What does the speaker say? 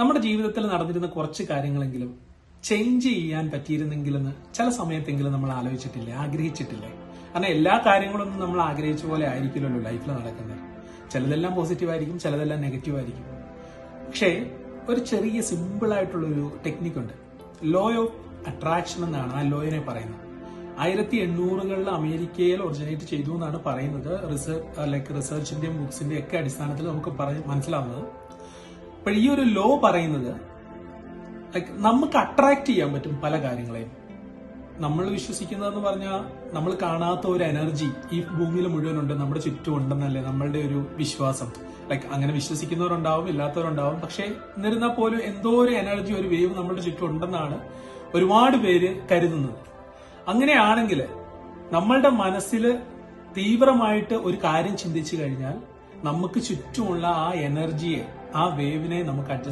നമ്മുടെ ജീവിതത്തിൽ നടന്നിരുന്ന കുറച്ച് കാര്യങ്ങളെങ്കിലും ചേഞ്ച് ചെയ്യാൻ പറ്റിയിരുന്നെങ്കിലെന്ന് ചില സമയത്തെങ്കിലും നമ്മൾ ആലോചിച്ചിട്ടില്ലേ, ആഗ്രഹിച്ചിട്ടില്ലേ? കാരണം എല്ലാ കാര്യങ്ങളൊന്നും നമ്മൾ ആഗ്രഹിച്ച പോലെ ആയിരിക്കില്ലല്ലോ ലൈഫിൽ നടക്കുന്നത്. ചിലതെല്ലാം പോസിറ്റീവ് ആയിരിക്കും, ചിലതെല്ലാം നെഗറ്റീവ് ആയിരിക്കും. പക്ഷേ ഒരു ചെറിയ സിമ്പിൾ ആയിട്ടുള്ള ഒരു ടെക്നിക്കുണ്ട്. ലോ ഓഫ് അട്രാക്ഷൻ എന്നാണ് ആ ലോയിനെ പറയുന്നത്. 1800-കളിൽ അമേരിക്കയിൽ ഒറിജിനേറ്റ് ചെയ്തു എന്നാണ് പറയുന്നത്. റിസർച്ചിന്റെയും ബുക്സിന്റെയും ഒക്കെ അടിസ്ഥാനത്തിൽ നമുക്ക് മനസ്സിലാവുന്നത്. അപ്പോൾ ഈ ഒരു ലോ പറയുന്നത് നമുക്ക് അട്രാക്ട് ചെയ്യാൻ പറ്റും പല കാര്യങ്ങളെയും. നമ്മൾ വിശ്വസിക്കുന്നതെന്ന് പറഞ്ഞാൽ നമ്മൾ കാണാത്ത ഒരു എനർജി ഈ ഭൂമിയിൽ മുഴുവനുണ്ട്, നമ്മുടെ ചുറ്റും ഉണ്ടെന്നല്ലേ നമ്മളുടെ ഒരു വിശ്വാസം. അങ്ങനെ വിശ്വസിക്കുന്നവരുണ്ടാവും, ഇല്ലാത്തവരുണ്ടാവും. പക്ഷെ എന്നിരുന്നാൽ പോലും എന്തോ ഒരു എനർജി, ഒരു വേവ് നമ്മുടെ ചുറ്റും ഉണ്ടെന്നാണ് ഒരുപാട് പേര് കരുതുന്നത്. അങ്ങനെയാണെങ്കിൽ നമ്മളുടെ മനസ്സിൽ തീവ്രമായിട്ട് ഒരു കാര്യം ചിന്തിച്ചു കഴിഞ്ഞാൽ നമുക്ക് ചുറ്റുമുള്ള ആ എനർജിയെ, ആ വേവിനെ നമുക്ക് അഡ്ജസ്റ്റ്